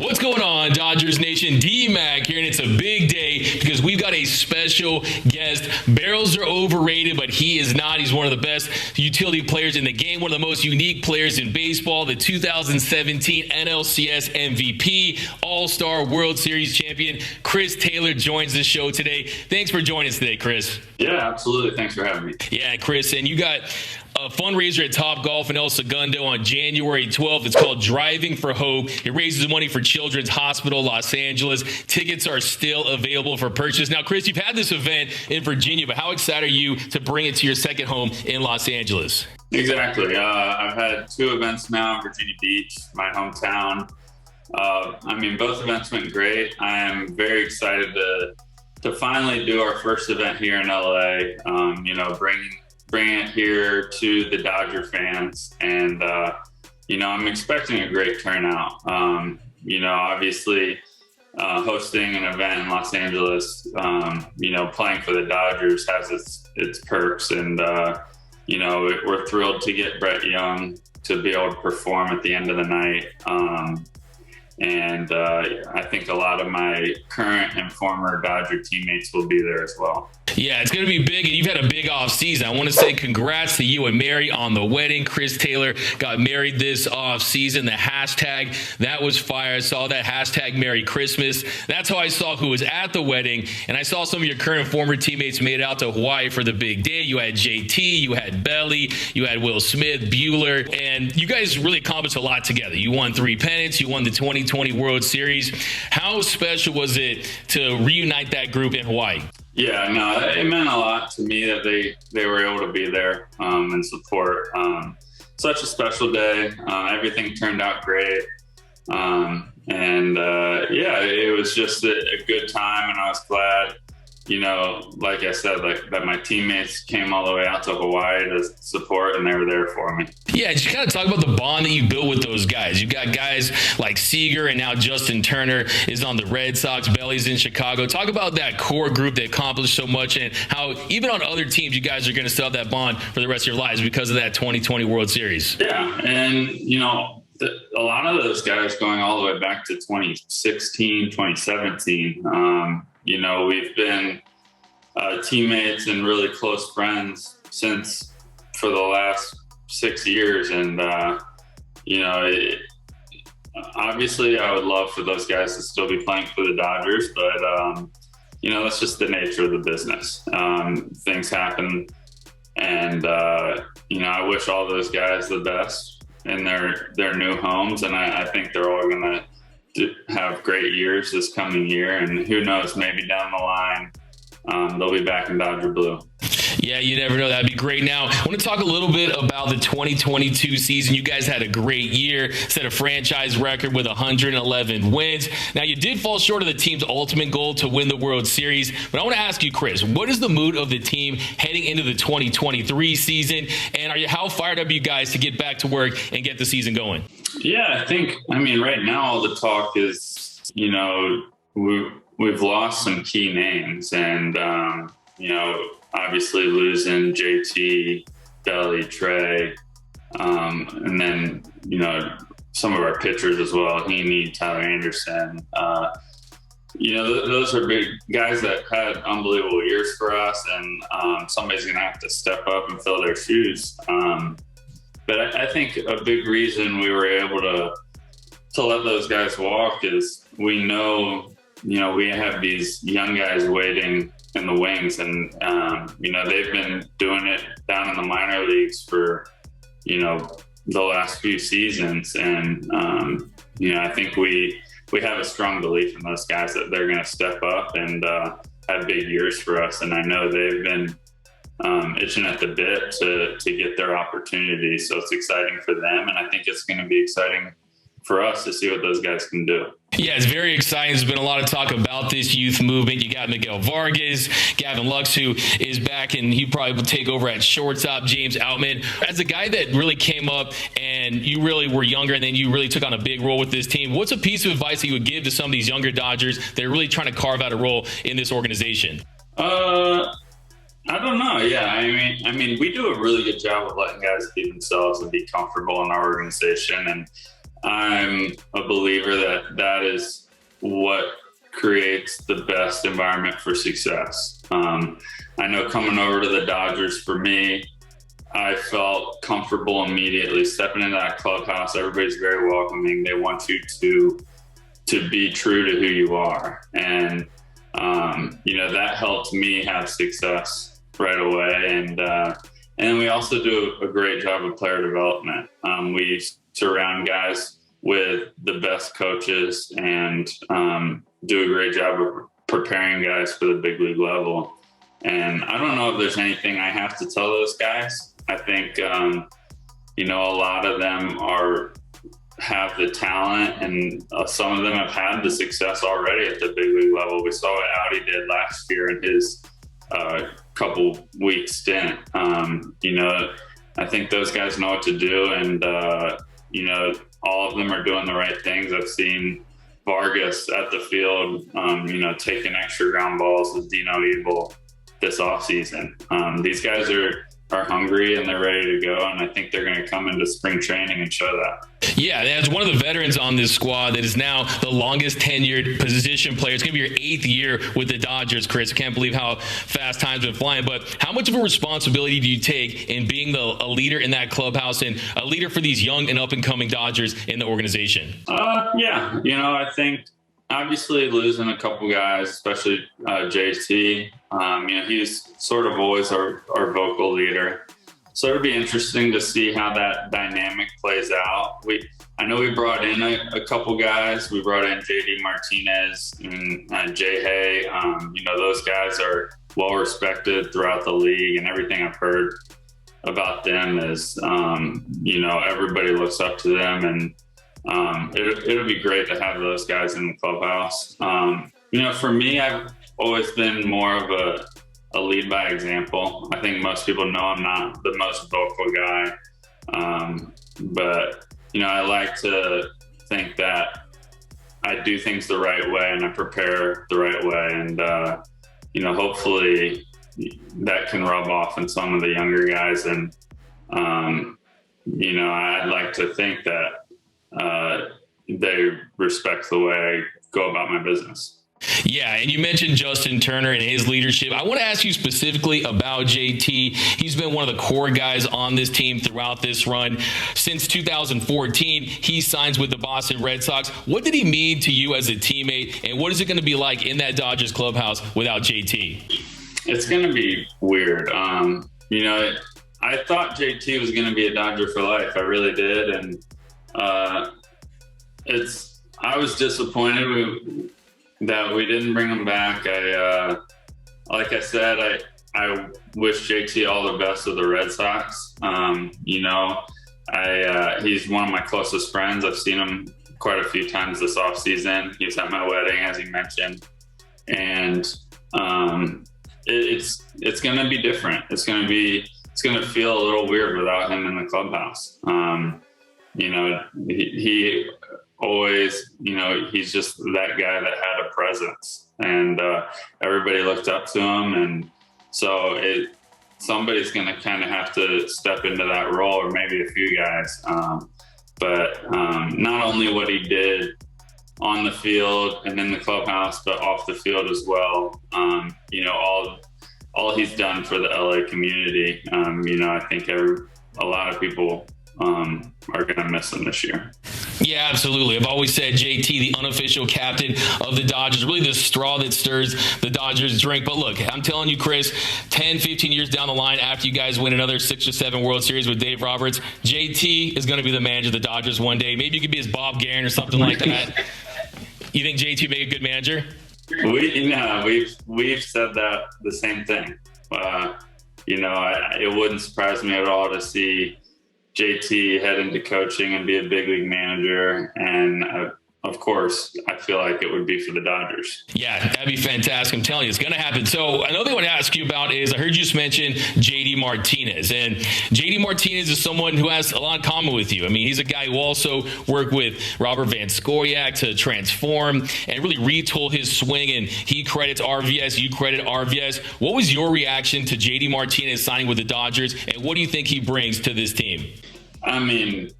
What's going on, Dodgers Nation? D-Mac here, and it's a big day because we've got a special guest. Barrels are overrated, but he is not. He's one of the best utility players in the game, one of the most unique players in baseball, the 2017 NLCS MVP, All-Star World Series champion. Chris Taylor joins the show today. Thanks for joining us today, Chris. Yeah, absolutely. Thanks for having me. Yeah, Chris, and you got a fundraiser at TopGolf El Segundo on January 12th. It's called Driving for Hope. It raises money for Children's Hospital Los Angeles. Tickets are still available for purchase. Now, Chris, you've had this event in Virginia, but how excited are you to bring it to your second home in Los Angeles? Exactly. I've had two events now in Virginia Beach, my hometown. Both events went great. I am very excited to finally do our first event here in LA. Bring it here to the Dodger fans. And, I'm expecting a great turnout. Obviously hosting an event in Los Angeles, playing for the Dodgers has its perks. And, we're thrilled to get Brett Young to be able to perform at the end of the night. I think a lot of my current and former Dodger teammates will be there as well. Yeah, it's going to be big, and you've had a big off season. I want to say congrats to you and Mary on the wedding. Chris Taylor got married this off season. The hashtag, that was fire. I saw that hashtag Merry Christmas. That's how I saw who was at the wedding, and I saw some of your current and former teammates made it out to Hawaii for the big day. You had JT, you had Belly, you had Will Smith, Bueller, and you guys really accomplished a lot together. You won 3 pennants. You won the 2020 World Series. How special was it to reunite that group in Hawaii? Yeah, no, it meant a lot to me that they were able to be there and support. Such a special day. Everything turned out great. It was just a good time, and I was glad, like I said, that my teammates came all the way out to Hawaii to support, and they were there for me. Yeah, just kind of talk about the bond that you built with those guys. You got guys like Seager, and now Justin Turner is on the Red Sox. Belly's in Chicago. Talk about that core group that accomplished so much, and how even on other teams, you guys are going to still have that bond for the rest of your lives because of that 2020 World Series. Yeah, and a lot of those guys going all the way back to 2016, 2017. We've been teammates and really close friends for the last 6 years. And, obviously I would love for those guys to still be playing for the Dodgers, but, that's just the nature of the business. Things happen. And, I wish all those guys the best in their new homes. And I think they're all going to have great years this coming year. And who knows, maybe down the line, they'll be back in Dodger blue. Yeah, you never know. That'd be great. Now, I want to talk a little bit about the 2022 season. You guys had a great year, set a franchise record with 111 wins. Now, you did fall short of the team's ultimate goal to win the World Series. But I want to ask you, Chris, what is the mood of the team heading into the 2023 season? And how fired up are you guys to get back to work and get the season going? Yeah, right now all the talk is, we've lost some key names, and, obviously losing JT, Belly, Trey, and then, some of our pitchers as well, Heaney, Tyler Anderson. Those are big guys that had unbelievable years for us, and somebody's going to have to step up and fill their shoes. But I think a big reason we were able to let those guys walk is we know, we have these young guys waiting in the wings, and they've been doing it down in the minor leagues for the last few seasons, and I think we have a strong belief in those guys that they're going to step up and have big years for us. And I know they've been itching at the bit to get their opportunity, so it's exciting for them, and I think it's going to be exciting for us to see what those guys can do. Yeah, it's very exciting. There's been a lot of talk about this youth movement. You got Miguel Vargas, Gavin Lux, who is back, and he probably will take over at shortstop, James Outman. As a guy that really came up and you really were younger and then you really took on a big role with this team, what's a piece of advice that you would give to some of these younger Dodgers that are really trying to carve out a role in this organization? I don't know. Yeah, I mean, we do a really good job of letting guys be themselves and be comfortable in our organization. And I'm a believer that that is what creates the best environment for success. I know coming over to the Dodgers, for me, I felt comfortable immediately stepping into that clubhouse. Everybody's very welcoming. They want you to be true to who you are. And, that helped me have success right away. And we also do a great job of player development. We surround guys with the best coaches and do a great job of preparing guys for the big league level. And I don't know if there's anything I have to tell those guys. I think, a lot of them have the talent, and some of them have had the success already at the big league level. We saw what Audi did last year in his couple weeks stint. I think those guys know what to do, and all of them are doing the right things. I've seen Vargas at the field, taking extra ground balls with Dino Evil this offseason. These guys are hungry and they're ready to go, and I think they're going to come into spring training and show that. Yeah, as one of the veterans on this squad that is now the longest tenured position player. It's going to be your 8th year with the Dodgers, Chris. I can't believe how fast time's been flying. But how much of a responsibility do you take in being a leader in that clubhouse and a leader for these young and up-and-coming Dodgers in the organization? I think obviously losing a couple guys, especially JT, he's sort of always our vocal leader. So it'll be interesting to see how that dynamic plays out. I know we brought in a couple guys. We brought in JD Martinez and Jay Hay. Those guys are well respected throughout the league, and everything I've heard about them is, everybody looks up to them, and it'll be great to have those guys in the clubhouse. For me, I've always been more of a lead by example. I think most people know I'm not the most vocal guy. But I like to think that I do things the right way and I prepare the right way. And, hopefully that can rub off in some of the younger guys. And, I'd like to think that they respect the way I go about my business. Yeah, and you mentioned Justin Turner and his leadership. I want to ask you specifically about JT. He's been one of the core guys on this team throughout this run. Since 2014, he signs with the Boston Red Sox. What did he mean to you as a teammate, and what is it going to be like in that Dodgers clubhouse without JT? It's going to be weird. I thought JT was going to be a Dodger for life. I really did, and I was disappointed that we didn't bring him back. Like I said, I wish JT all the best with the Red Sox. He's one of my closest friends. I've seen him quite a few times this offseason. He was at my wedding, as he mentioned. And it's going to be different. It's going to feel a little weird without him in the clubhouse. He always, he's just that guy that had a presence, and everybody looked up to him. And so somebody's going to kind of have to step into that role, or maybe a few guys. But not only what he did on the field and in the clubhouse, but off the field as well. All he's done for the LA community. I think a lot of people are going to miss him this year. Yeah, absolutely. I've always said JT, the unofficial captain of the Dodgers, really the straw that stirs the Dodgers drink. But look, I'm telling you, Chris, 10, 15 years down the line, after you guys win another 6 or 7 World Series with Dave Roberts, JT is going to be the manager of the Dodgers one day. Maybe you could be his Bob Guerin or something like that. You think JT would make a good manager? We've said that the same thing. It wouldn't surprise me at all to see JT head into coaching and be a big league manager. And of course, I feel like it would be for the Dodgers. Yeah, that'd be fantastic. I'm telling you, it's going to happen. So another thing I want to ask you about is I heard you just mention JD Martinez. And JD Martinez is someone who has a lot in common with you. I mean, he's a guy who also worked with Robert Van Scoyoc to transform and really retool his swing. And he credits RVS, you credit RVS. What was your reaction to JD Martinez signing with the Dodgers? And what do you think he brings to this team? I mean,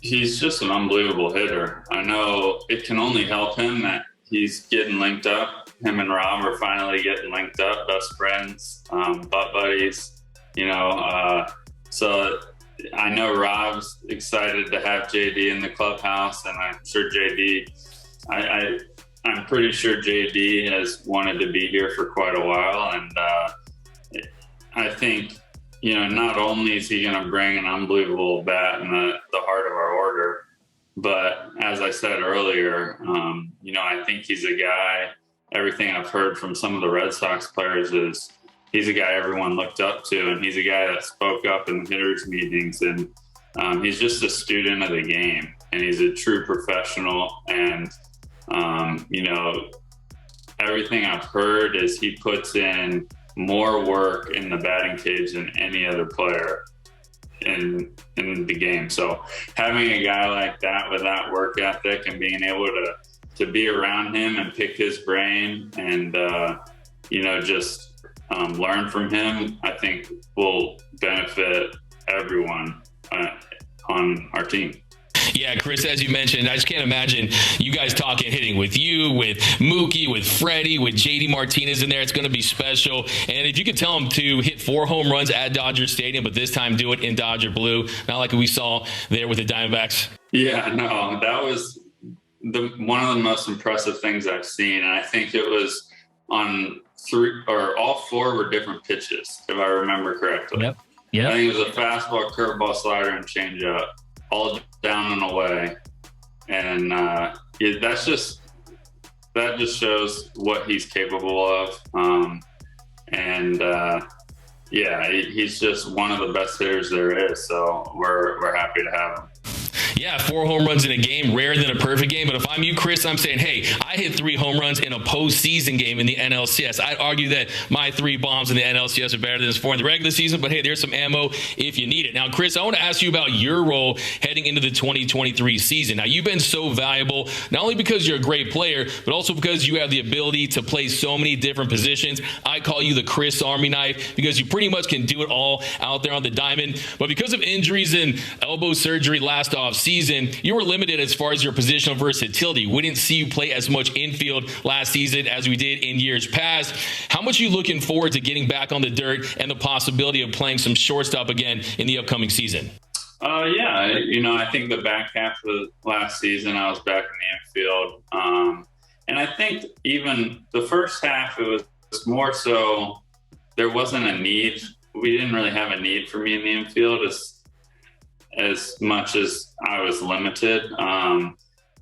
he's just an unbelievable hitter. I know it can only help him that he's getting linked up. Him and Rob are finally getting linked up, best friends, butt buddies, you know. So I know Rob's excited to have JD in the clubhouse, and I'm sure I'm pretty sure JD has wanted to be here for quite a while. And I think, you know, not only is he going to bring an unbelievable bat in the heart of our order, but as I said earlier, you know, I think he's a guy, everything I've heard from some of the Red Sox players is he's a guy everyone looked up to, and he's a guy that spoke up in the hitters meetings, and he's just a student of the game, and he's a true professional. And, you know, everything I've heard is he puts in more work in the batting cage than any other player in the game. So having a guy like that with that work ethic and being able to be around him and pick his brain and, you know, just learn from him, I think will benefit everyone on our team. Yeah, Chris, as you mentioned, I just can't imagine you guys talking hitting with you, with Mookie, with Freddie, with JD Martinez in there. It's going to be special. And if you could tell him to hit 4 home runs at Dodger Stadium, but this time do it in Dodger blue, not like we saw there with the Diamondbacks. Yeah, no, that was one of the most impressive things I've seen. And I think it was on all 4 were different pitches, if I remember correctly. Yep. I think it was a fastball, curveball, slider, and changeup, all down and away. And that just shows what he's capable of. Yeah, he's just one of the best hitters there is. So we're happy to have him. Yeah, 4 home runs in a game, rarer than a perfect game. But if I'm you, Chris, I'm saying, hey, I hit 3 home runs in a postseason game in the NLCS. I'd argue that my 3 bombs in the NLCS are better than his 4 in the regular season. But hey, there's some ammo if you need it. Now, Chris, I want to ask you about your role heading into the 2023 season. Now, you've been so valuable, not only because you're a great player, but also because you have the ability to play so many different positions. I call you the Chris Army knife because you pretty much can do it all out there on the diamond. But because of injuries and elbow surgery last off season, you were limited as far as your positional versatility. We didn't see you play as much infield last season as we did in years past. How much are you looking forward to getting back on the dirt and the possibility of playing some shortstop again in the upcoming season? Yeah, you know, I think the back half of last season, I was back in the infield. And I think even the first half, it was more so there wasn't a need. We didn't really have a need for me in the infield as much as I was limited.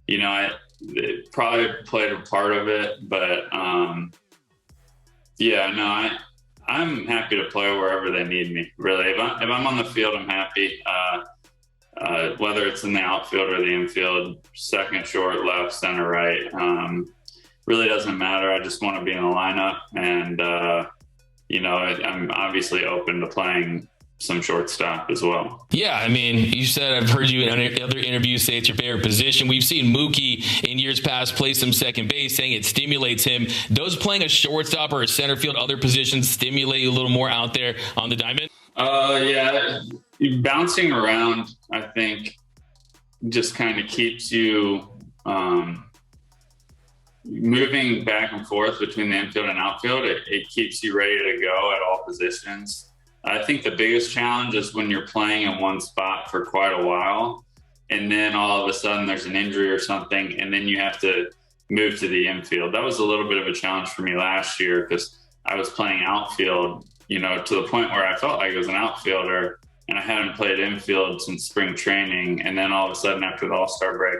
You know, it probably played a part of it, but yeah, no, I'm happy to play wherever they need me, really. If I'm on the field, I'm happy. Whether it's in the outfield or the infield, second, short, left, center, right, really doesn't matter. I just want to be in the lineup, and you know, I'm obviously open to playing some shortstop as well. Yeah, I mean, you said, I've heard you in other interviews say it's your favorite position. We've seen Mookie in years past play some second base, saying it stimulates him. Does playing a shortstop or a center field, other positions, stimulate you a little more out there on the diamond? Yeah, bouncing around, I think, just kind of keeps you moving back and forth between the infield and outfield. It keeps you ready to go at all positions. I think the biggest challenge is when you're playing in one spot for quite a while, and then all of a sudden there's an injury or something, and then you have to move to the infield. That was a little bit of a challenge for me last year because I was playing outfield, you know, to the point where I felt like I was an outfielder, and I hadn't played infield since spring training. And then all of a sudden after the All-Star break,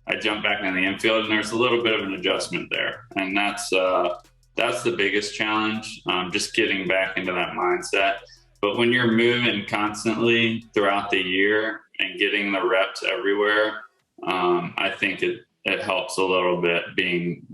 I jumped back in the infield, and there's a little bit of an adjustment there. And that's the biggest challenge, just getting back into that mindset. But when you're moving constantly throughout the year and getting the reps everywhere, I think it helps a little bit being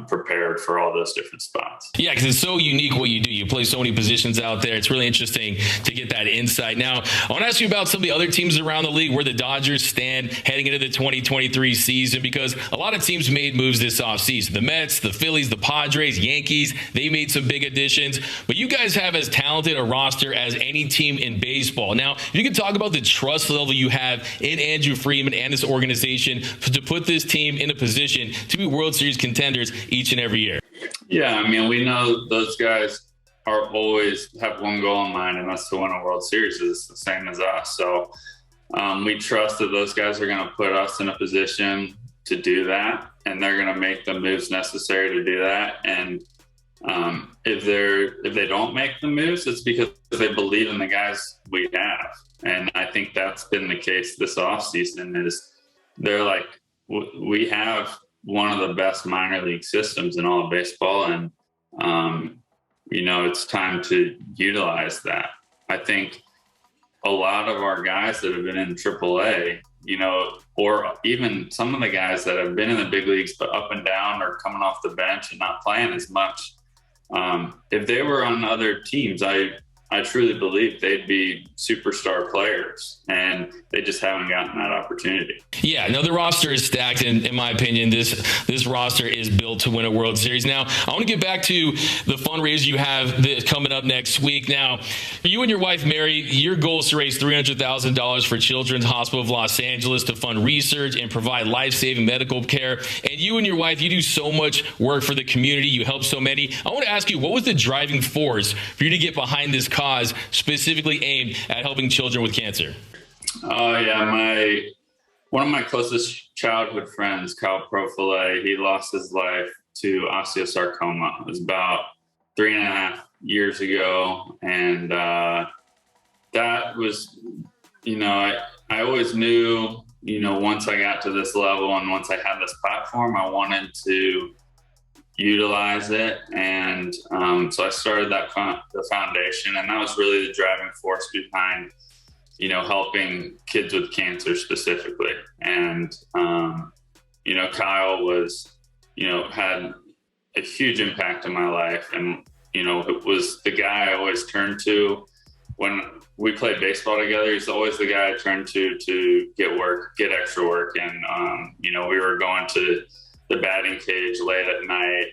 prepared for all those different spots. Yeah, because it's so unique what you do. You play so many positions out there. It's really interesting to get that insight. Now, I want to ask you about some of the other teams around the league, where the Dodgers stand heading into the 2023 season, because a lot of teams made moves this offseason. The Mets, the Phillies, the Padres, Yankees, they made some big additions. But you guys have as talented a roster as any team in baseball. Now, if you can talk about the trust level you have in Andrew Friedman and this organization to put this team in a position to be World Series contenders each and every year. Yeah, I mean, we know those guys are always have one goal in mind, and that's to win a World Series. It's the same as us. So we trust that those guys are going to put us in a position to do that, and they're going to make the moves necessary to do that. And if they don't make the moves, it's because they believe in the guys we have. And I think that's been the case this offseason. Is they're like, we have one of the best minor league systems in all of baseball, and it's time to utilize that. I think a lot of our guys that have been in AAA, or even some of the guys that have been in the big leagues but up and down or coming off the bench and not playing as much, if they were on other teams, I truly believe they'd be superstar players, and they just haven't gotten that opportunity. Yeah, no, the roster is stacked, and in my opinion, this roster is built to win a World Series. Now, I want to get back to the fundraiser you have coming up next week. Now, you and your wife, Mary, your goal is to raise $300,000 for Children's Hospital of Los Angeles to fund research and provide life-saving medical care. And you and your wife, you do so much work for the community. You help so many. I want to ask you, what was the driving force for you to get behind this cause specifically aimed at helping children with cancer? Oh, yeah. One of my closest childhood friends, Kyle Profile, he lost his life to osteosarcoma. It was about 3.5 years ago. And that was, I always knew, once I got to this level and once I had this platform, I wanted to utilize it. And so I started the foundation, and that was really the driving force behind helping kids with cancer specifically. And, Kyle was, had a huge impact in my life. And, it was the guy I always turned to when we played baseball together. He's always the guy I turned to get extra work. And, we were going to the batting cage late at night,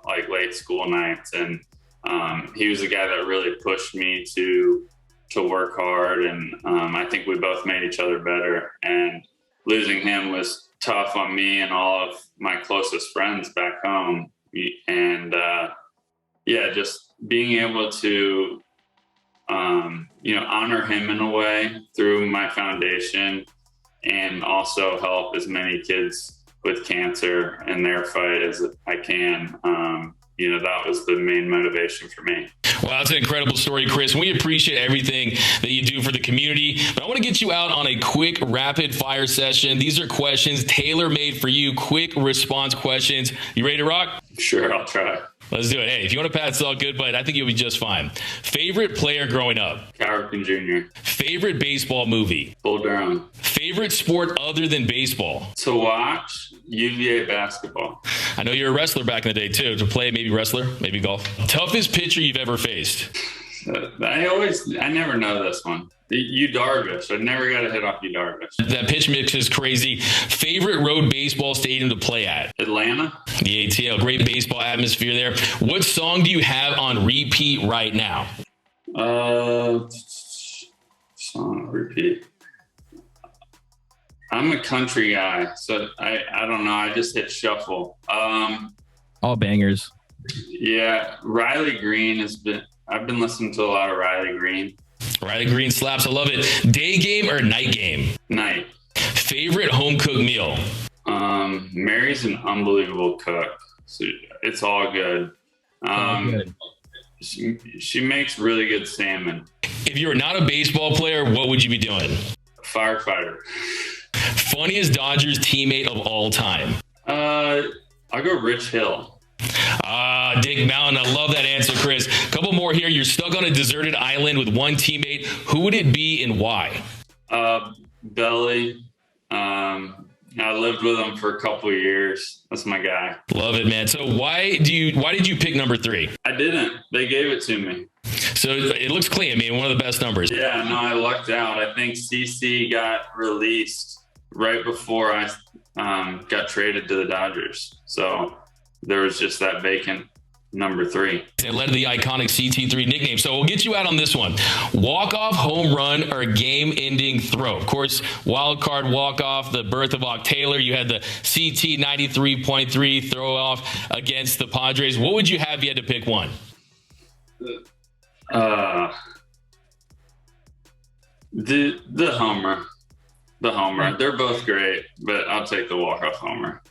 like late school nights. And he was the guy that really pushed me to work hard. And I think we both made each other better. And losing him was tough on me and all of my closest friends back home. And just being able to, honor him in a way through my foundation, and also help as many kids with cancer in their fight as I can. That was the main motivation for me. Well, that's an incredible story, Chris. We appreciate everything that you do for the community. But I want to get you out on a quick rapid fire session. These are questions tailor-made for you, quick response questions. You ready to rock? Sure, I'll try. Let's do it. Hey, if you want to pass, it's all good, but I think you'll be just fine. Favorite player growing up? Cal Ripken Jr. Favorite baseball movie? Bull Durham. Favorite sport other than baseball? To watch, UVA basketball. I know you're a wrestler back in the day, too. To play, maybe wrestler, maybe golf. Toughest pitcher you've ever faced? I never know this one. Yu Darvish. I never got a hit off Yu Darvish. That pitch mix is crazy. Favorite road baseball stadium to play at? Atlanta. The ATL. Great baseball atmosphere there. What song do you have on repeat right now? Song repeat. I'm a country guy, so I don't know. I just hit shuffle. All bangers. Yeah, Riley Green I've been listening to a lot of Riley Green. Riley Green slaps. I love it. Day game or night game? Night. Favorite home cooked meal? Mary's an unbelievable cook. So it's all good. Good. She makes really good salmon. If you were not a baseball player, what would you be doing? Firefighter. Funniest Dodgers teammate of all time? I'll go Rich Hill. Dick Mountain. I love that answer, Chris. Couple more here. You're stuck on a deserted island with one teammate. Who would it be and why? Belly, I lived with him for a couple of years. That's my guy. Love it, man. So why did you pick number 3? I didn't. They gave it to me. So it looks clean. I mean, one of the best numbers. Yeah, no, I lucked out. I think CC got released right before I got traded to the Dodgers. So there was just that vacant number 3. It led to the iconic CT3 nickname. So we'll get you out on this one. Walk-off home run or game-ending throw. Of course, wild card walk-off, the birth of Ock Taylor. You had the CT 93.3 throw-off against the Padres. What would you have if you had to pick one? The homer. The homer. They're both great, but I'll take the walk-off homer.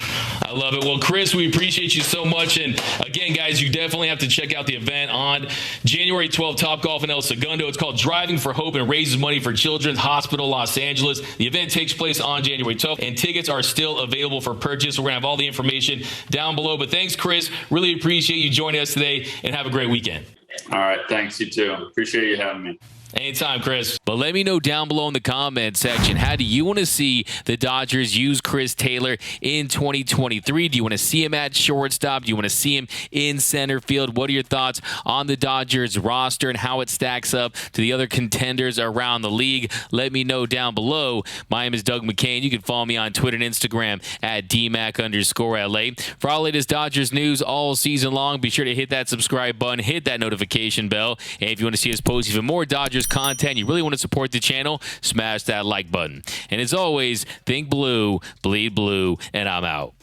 I love it. Well, Chris, we appreciate you so much. And again, guys, you definitely have to check out the event on January 12th, TopGolf in El Segundo. It's called Driving for Hope and raises money for Children's Hospital Los Angeles. The event takes place on January 12th, and tickets are still available for purchase. We're going to have all the information down below. But thanks, Chris. Really appreciate you joining us today, and have a great weekend. All right. Thanks. You too. Appreciate you having me. Anytime, Chris. But let me know down below in the comment section, how do you want to see the Dodgers use Chris Taylor in 2023? Do you want to see him at shortstop? Do you want to see him in center field? What are your thoughts on the Dodgers roster and how it stacks up to the other contenders around the league? Let me know down below. My name is Doug McCain. You can follow me on Twitter and Instagram at DMac_LA. For all latest Dodgers news all season long, be sure to hit that subscribe button, hit that notification bell. And if you want to see us post even more Dodgers content, you really want to support the channel, smash that like button. And as always, think blue, bleed blue, and I'm out.